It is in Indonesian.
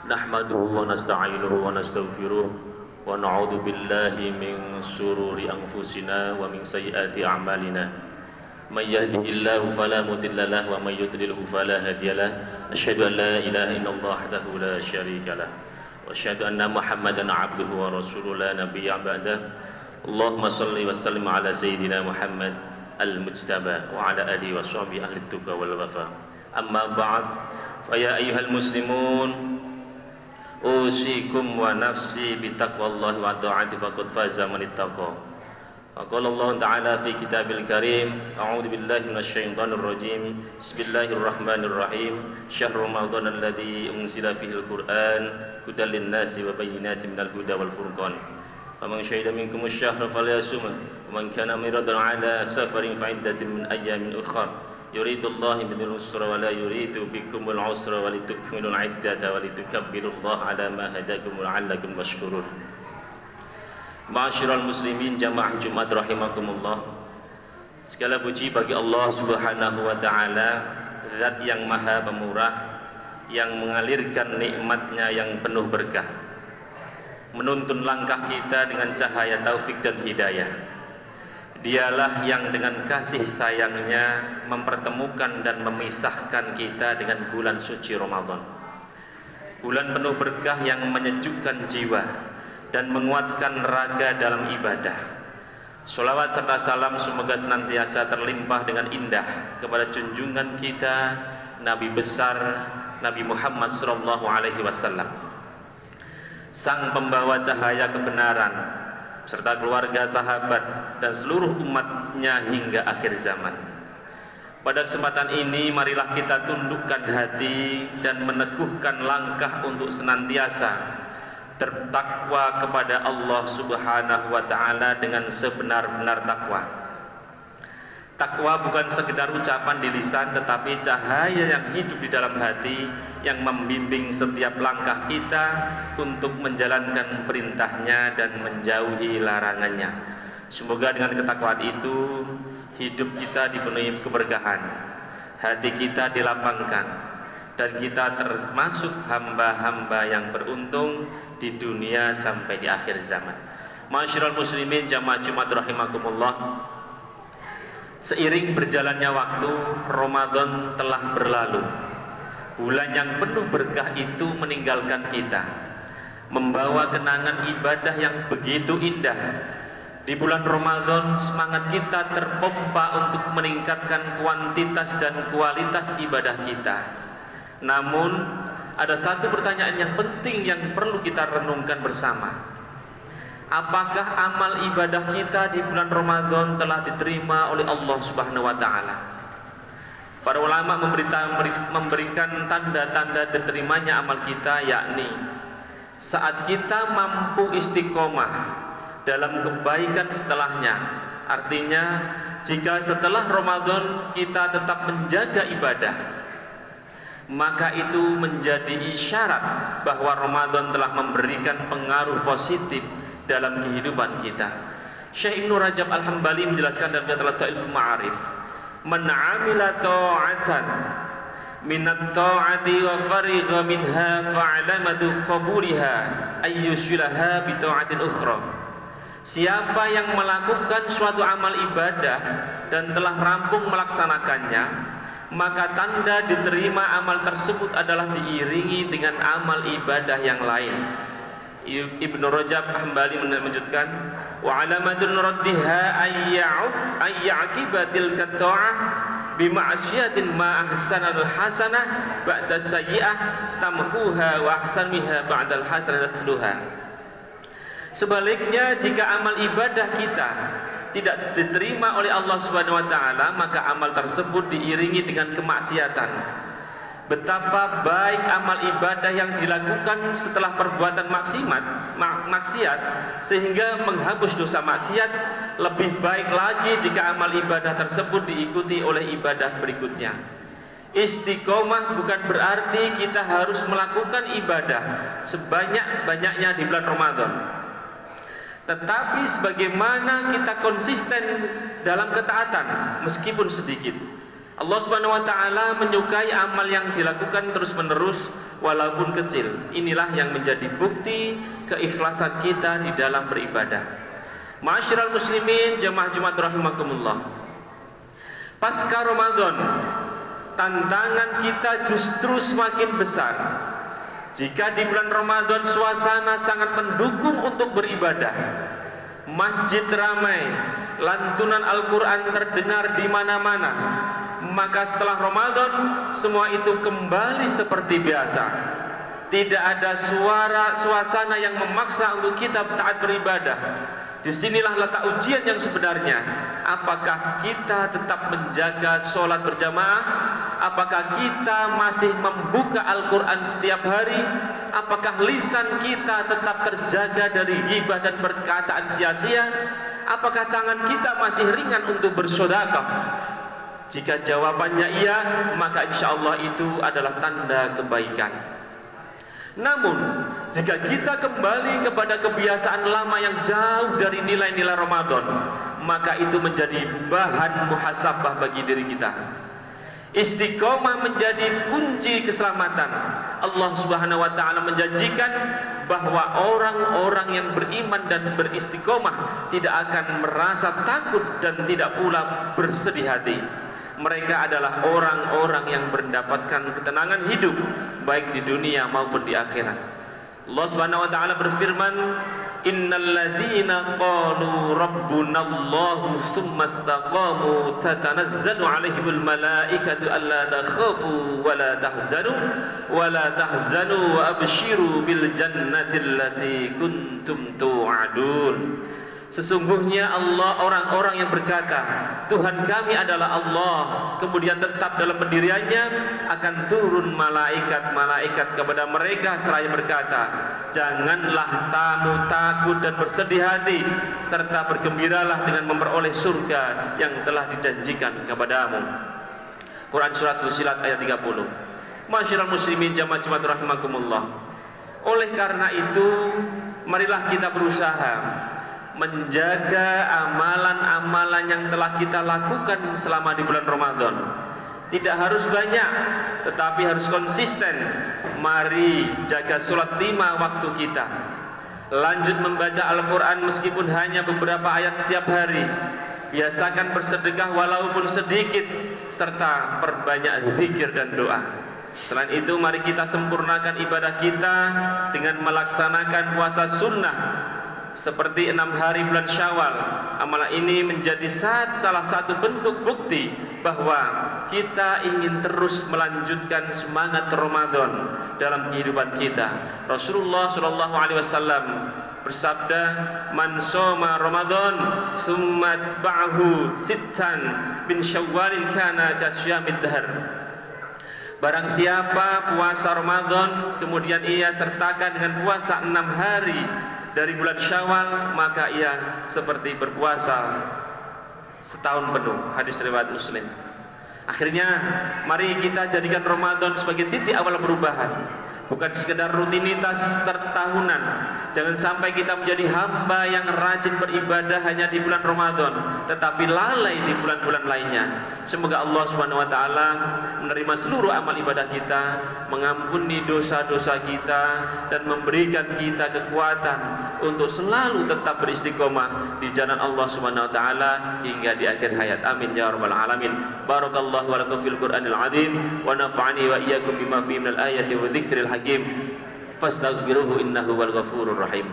Nahmaduhu wa nasta'inuhu wa nastaghfiruh wa na'udzu billahi min shururi anfusina wa min sayyiati a'malina. May yahdihillahu fala mudilla lahu wa may yudlilhu fala hadiya lahu. Asyhadu an la ilaha illallah wahdahu la syarika lahu wa asyhadu anna Muhammadan 'abduhu wa rasuluhu la nabiyya ba'dahu. Allahumma shalli wa sallim ala sayyidina Muhammad al-mujtaba wa ala alihi wa sahbihi ahli tuqa wal wafa. Amma ba'd, fa ya ayyuhal muslimun, usikum wa nafsi bitaqwallahi wa ta'ati faqad faza man ittaqa. Qala Allah Ta'ala fi kitabil karim, a'udzu billahi minasyaitonir rajim. Bismillahirrahmanirrahim. Syahrul ramadan alladzi unzila fihil qur'an hudan lin-nasi wa bayyinatin minal huda wal furqan. Faman syahida minkum asy-syahra falyasum, wa man kana miradan 'ala safarin fa iddatin min ayyamin ukhra. Yuridullahu bikal usra wa la yuridu bikumul usra wa litukmilul iddata wa litukabbirullaha ala ma hadakum wa la'allakum tashkurun. Ma'asyiral muslimin jamaah Jumat rahimakumullah. Segala puji bagi Allah Subhanahu wa taala, Zat yang Maha Pemurah, yang mengalirkan nikmatnya yang penuh berkah, menuntun langkah kita dengan cahaya taufik dan hidayah. Dialah yang dengan kasih sayangnya mempertemukan dan memisahkan kita dengan bulan suci Ramadan. Bulan penuh berkah yang menyejukkan jiwa dan menguatkan raga dalam ibadah. Sholawat serta salam semoga senantiasa terlimpah dengan indah kepada junjungan kita, Nabi besar Nabi Muhammad SAW, sang pembawa cahaya kebenaran, serta keluarga, sahabat, dan seluruh umatnya hingga akhir zaman. Pada kesempatan ini marilah kita tundukkan hati dan meneguhkan langkah untuk senantiasa bertakwa kepada Allah Subhanahu wa taala dengan sebenar-benar takwa. Takwa bukan sekedar ucapan di lisan, tetapi cahaya yang hidup di dalam hati yang membimbing setiap langkah kita untuk menjalankan perintahnya dan menjauhi larangannya. Semoga dengan ketakwaan itu hidup kita dipenuhi keberkahan, hati kita dilapangkan, dan kita termasuk hamba-hamba yang beruntung di dunia sampai di akhir zaman. Ma'asyiral muslimin jamaah Jumat rahimakumullah. Seiring berjalannya waktu, Ramadan telah berlalu. Bulan yang penuh berkah itu meninggalkan kita, membawa kenangan ibadah yang begitu indah. Di bulan Ramadan semangat kita terpompa untuk meningkatkan kuantitas dan kualitas ibadah kita. Namun ada satu pertanyaan yang penting yang perlu kita renungkan bersama. Apakah amal ibadah kita di bulan Ramadan telah diterima oleh Allah Subhanahu wa taala? Para ulama memberikan tanda-tanda diterimanya amal kita, yakni saat kita mampu istiqomah dalam kebaikan setelahnya. Artinya, jika setelah Ramadan kita tetap menjaga ibadah, maka itu menjadi isyarat bahwa Ramadan telah memberikan pengaruh positif dalam kehidupan kita. Syekh Ibnu Rajab Al-Hambali menjelaskan dalam kitab Lataiful Ma'arif, man 'amila ta'atan minat ta'ati wa farigha minha fa'alamatu qabuliha ayyushilaha bi ta'atin ukhra. Siapa yang melakukan suatu amal ibadah dan telah rampung melaksanakannya, maka tanda diterima amal tersebut adalah diiringi dengan amal ibadah yang lain. Ibnu Rajab Hambali melanjutkan, wa alamatun raddiha ayya'aqibatil ta'ah bima'asyiatin ma ahsanal hasanah ba'da sayyi'ah tamhuha wa ahsaniha ba'dal hasanah tasluha. Sebaliknya, jika amal ibadah kita tidak diterima oleh Allah Subhanahu wa taala, maka amal tersebut diiringi dengan kemaksiatan. Betapa baik amal ibadah yang dilakukan setelah perbuatan maksiat sehingga menghapus dosa maksiat, lebih baik lagi jika amal ibadah tersebut diikuti oleh ibadah berikutnya. Istiqomah bukan berarti kita harus melakukan ibadah sebanyak-banyaknya di bulan Ramadan, tetapi sebagaimana kita konsisten dalam ketaatan meskipun sedikit. Allah Subhanahu wa taala menyukai amal yang dilakukan terus-menerus, walaupun kecil. Inilah yang menjadi bukti keikhlasan kita di dalam beribadah. Ma'asyiral muslimin, jamaah Jumat rahimakumullah. Pasca Ramadan, tantangan kita justru semakin besar. Jika di bulan Ramadan suasana sangat mendukung untuk beribadah, masjid ramai, lantunan Al-Quran terdengar di mana-mana, maka setelah Ramadan semua itu kembali seperti biasa. Tidak ada suasana yang memaksa untuk kita taat beribadah. Disinilah letak ujian yang sebenarnya. Apakah kita tetap menjaga sholat berjamaah? Apakah kita masih membuka Al-Quran setiap hari? Apakah lisan kita tetap terjaga dari ghibah dan perkataan sia-sia? Apakah tangan kita masih ringan untuk bersedekah? Jika jawabannya iya, maka insya Allah itu adalah tanda kebaikan. Namun, jika kita kembali kepada kebiasaan lama yang jauh dari nilai-nilai Ramadan, maka itu menjadi bahan muhasabah bagi diri kita. Istiqomah menjadi kunci keselamatan. Allah Subhanahu wa taala menjanjikan bahwa orang-orang yang beriman dan beristiqomah tidak akan merasa takut dan tidak pula bersedih hati. Mereka adalah orang-orang yang mendapatkan ketenangan hidup baik di dunia maupun di akhirat. Allah Subhanahu wa taala berfirman, "Innal ladzina qalu rabbunallahu tsumma istaqamu tatanazzalu 'alaihimul malaikatu alla takhafu wa la tahzanu wa abshiru bil jannati allati kuntum tu'adun." Sesungguhnya Allah, orang-orang yang berkata Tuhan kami adalah Allah, kemudian tetap dalam pendiriannya, akan turun malaikat-malaikat kepada mereka seraya berkata, janganlah kamu takut dan bersedih hati, serta bergembiralah dengan memperoleh surga yang telah dijanjikan kepadamu. Quran Surat Fussilat ayat 30. Masyiral muslimin jamaah Jumat rahimakumullah. Oleh karena itu, marilah kita berusaha menjaga amalan-amalan yang telah kita lakukan selama di bulan Ramadan. Tidak harus banyak, tetapi harus konsisten. Mari jaga sholat 5 waktu kita. Lanjut membaca Al-Quran meskipun hanya beberapa ayat setiap hari. Biasakan bersedekah walaupun sedikit, serta perbanyak zikir dan doa. Selain itu, mari kita sempurnakan ibadah kita dengan melaksanakan puasa sunnah seperti 6 hari bulan Syawal. Amalan ini menjadi salah satu bentuk bukti bahwa kita ingin terus melanjutkan semangat Ramadan dalam kehidupan kita. Rasulullah Shallallahu Alaihi Wasallam bersabda, "Man shoma Ramadan, summa atba'ahu sittan min Syawwalin kana kasyamid dahr." Barang siapa puasa Ramadan kemudian ia sertakan dengan puasa 6 hari dari bulan Syawal, maka ia seperti berpuasa setahun penuh. Hadis riwayat Muslim. Akhirnya, mari kita jadikan Ramadan sebagai titik awal perubahan, bukan sekedar rutinitas tertahunan. Jangan sampai kita menjadi hamba yang rajin beribadah hanya di bulan Ramadan, tetapi lalai di bulan-bulan lainnya. Semoga Allah Subhanahu wa taala menerima seluruh amal ibadah kita, mengampuni dosa-dosa kita, dan memberikan kita kekuatan untuk selalu tetap beristiqomah di jalan Allah Subhanahu wa taala hingga di akhir hayat. Amin ya rabbal alamin. Barakallahu wa lakum fil Qur'anil azim wa nafa'ani wa iyyakum bima fihi minal ayati wa dzikril hakim. Fastaghfiruhu innahu wal ghafurur rahim.